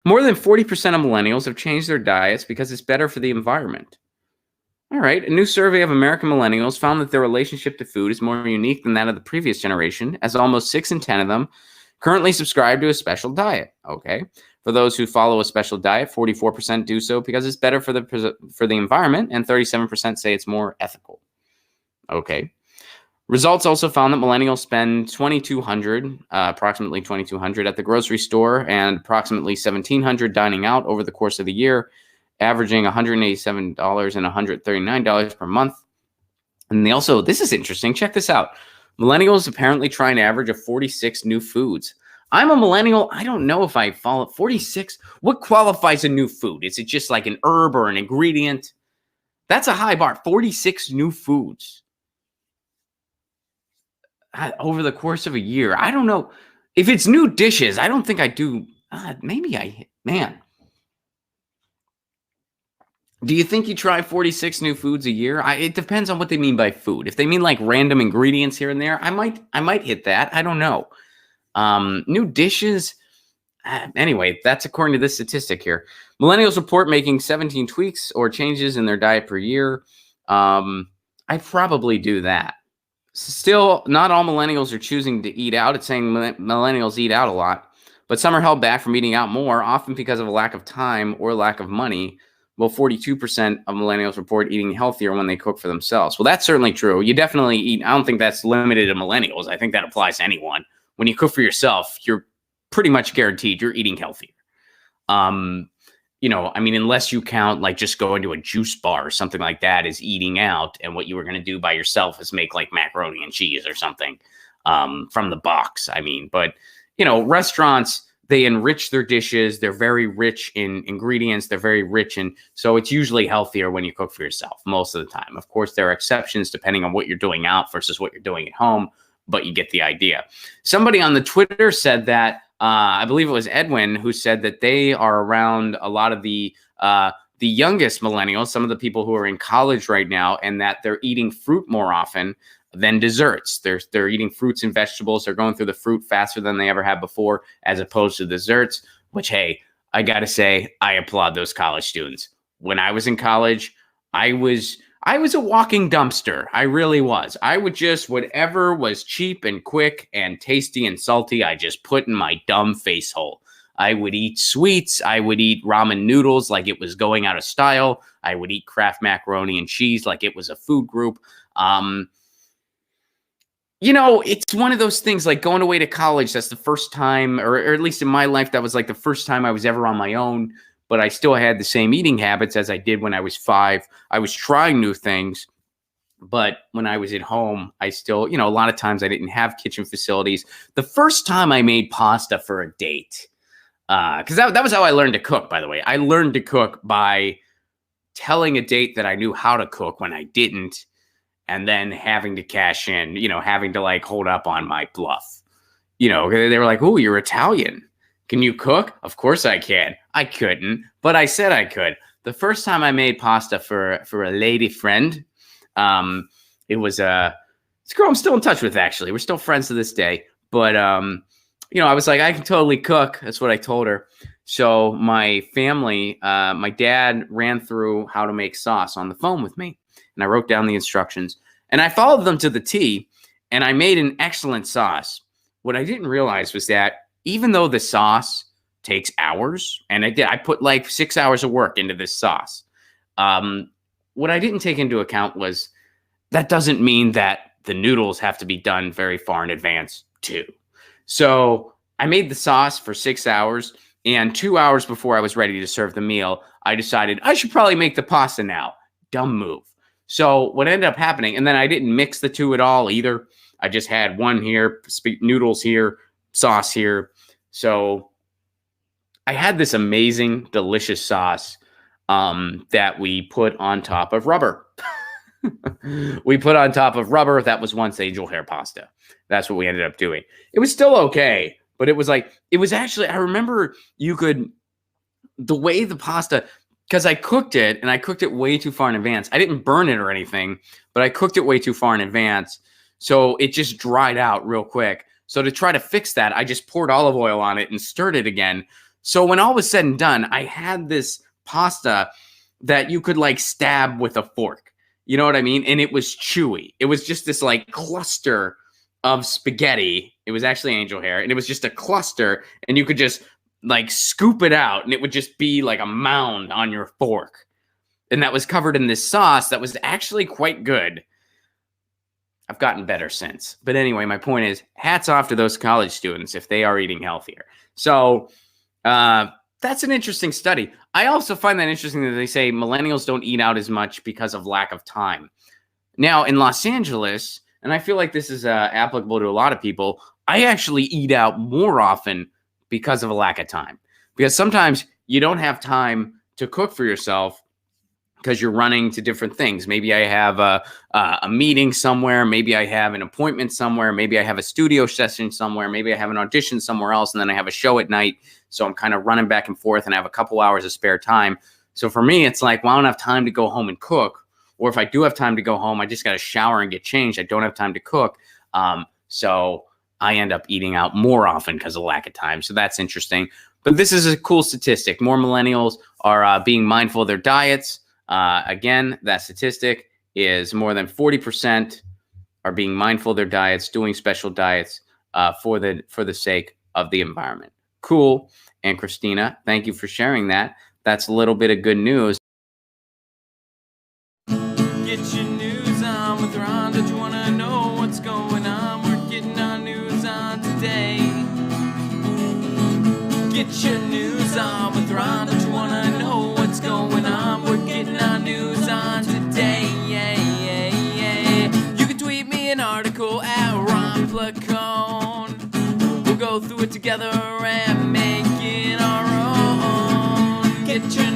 More than 40% of millennials have changed their diets because it's better for the environment. All right. A new survey of American millennials found that their relationship to food is more unique than that of the previous generation, as almost 6 in 10 of them currently subscribe to a special diet. Okay. For those who follow a special diet, 44% do so because it's better for the environment, and 37% say it's more ethical. Okay. Results also found that millennials spend approximately 2,200 at the grocery store and approximately 1,700 dining out over the course of the year, averaging $187 and $139 per month. And they also, this is interesting, check this out. Millennials apparently try an average of 46 new foods. I'm a millennial. I don't know if I follow 46. What qualifies a new food? Is it just like an herb or an ingredient? That's a high bar. 46 new foods over the course of a year. I don't know. If it's new dishes, I don't think I do. Man. Do you think you try 46 new foods a year? It depends on what they mean by food. If they mean like random ingredients here and there, I might hit that. I don't know. New dishes. Anyway, that's according to this statistic here. Millennials report making 17 tweaks or changes in their diet per year. I probably do that. Still, not all millennials are choosing to eat out. It's saying millennials eat out a lot, but some are held back from eating out more, often because of a lack of time or lack of money. Well, 42% of millennials report eating healthier when they cook for themselves. Well, that's certainly true. You definitely eat. I don't think that's limited to millennials. I think that applies to anyone. When you cook for yourself, you're pretty much guaranteed you're eating healthier. Unless you count like just going to a juice bar or something like that as eating out, and what you were going to do by yourself is make like macaroni and cheese or something from the box. But restaurants, they enrich their dishes. They're very rich in ingredients. They're very rich so it's usually healthier when you cook for yourself most of the time. Of course, there are exceptions depending on what you're doing out versus what you're doing at home, but you get the idea. Somebody on the Twitter said that, I believe it was Edwin, who said that they are around a lot of the youngest millennials, some of the people who are in college right now, and that they're eating fruit more often than desserts. They're eating fruits and vegetables. They're going through the fruit faster than they ever have before, as opposed to desserts, which, hey, I got to say, I applaud those college students. When I was in college, I was a walking dumpster. I really was. I would just, whatever was cheap and quick and tasty and salty, I just put in my dumb face hole. I would eat sweets. I would eat ramen noodles like it was going out of style. I would eat Kraft macaroni and cheese like it was a food group. It's one of those things like going away to college. That's the first time, or at least in my life, that was like the first time I was ever on my own. But I still had the same eating habits as I did when I was 5. I was trying new things. But when I was at home, I still, a lot of times I didn't have kitchen facilities. The first time I made pasta for a date, because that was how I learned to cook, by the way. I learned to cook by telling a date that I knew how to cook when I didn't, and then having to cash in, having to like hold up on my bluff. They were like, "Oh, you're Italian. Can you cook?" Of course I can. I couldn't, but I said I could. The first time I made pasta for a lady friend, it was it's a girl I'm still in touch with, actually. We're still friends to this day. But, I was like, I can totally cook. That's what I told her. So my family, my dad ran through how to make sauce on the phone with me. And I wrote down the instructions. And I followed them to the T. And I made an excellent sauce. What I didn't realize was that even though the sauce takes hours, and I put like 6 hours of work into this sauce. What I didn't take into account was that doesn't mean that the noodles have to be done very far in advance too. So I made the sauce for 6 hours, and 2 hours before I was ready to serve the meal, I decided I should probably make the pasta now. Dumb move. So what ended up happening, and then I didn't mix the two at all either. I just had one here, noodles here, sauce here. So I had this amazing, delicious sauce that we put on top of rubber. We put on top of rubber. That was once angel hair pasta. That's what we ended up doing. It was still okay, but it was actually, I remember the way the pasta, because I cooked it, and I cooked it way too far in advance. I didn't burn it or anything, but I cooked it way too far in advance. So it just dried out real quick. So to try to fix that, I just poured olive oil on it and stirred it again. So when all was said and done, I had this pasta that you could like stab with a fork. You know what I mean? And it was chewy. It was just this like cluster of spaghetti. It was actually angel hair, and it was just a cluster, and you could just like scoop it out, and it would just be like a mound on your fork. And that was covered in this sauce that was actually quite good. I've gotten better since. But anyway, my point is, hats off to those college students if they are eating healthier. So that's an interesting study. I also find that interesting that they say millennials don't eat out as much because of lack of time. Now, in Los Angeles, and I feel like this is applicable to a lot of people, I actually eat out more often because of a lack of time. Because sometimes you don't have time to cook for yourself because you're running to different things. Maybe I have a meeting somewhere. Maybe I have an appointment somewhere. Maybe I have a studio session somewhere. Maybe I have an audition somewhere else, and then I have a show at night. So I'm kind of running back and forth, and I have a couple hours of spare time. So for me, it's like, well, I don't have time to go home and cook. Or if I do have time to go home, I just got to shower and get changed. I don't have time to cook. So I end up eating out more often because of lack of time. So that's interesting. But this is a cool statistic. More millennials are being mindful of their diets. Again, that statistic is more than 40% are being mindful of their diets, doing special diets for the sake of the environment. Cool. And Christina, thank you for sharing that. That's a little bit of good news. Get your news on with Ron. Don't you want to know what's going on? We're getting our news on today. Get your news on with Ron. Don't you want to know what's going on? We're getting our news on today. You can tweet me an article at Ron Placone. We'll go through it together and make it our own. Get your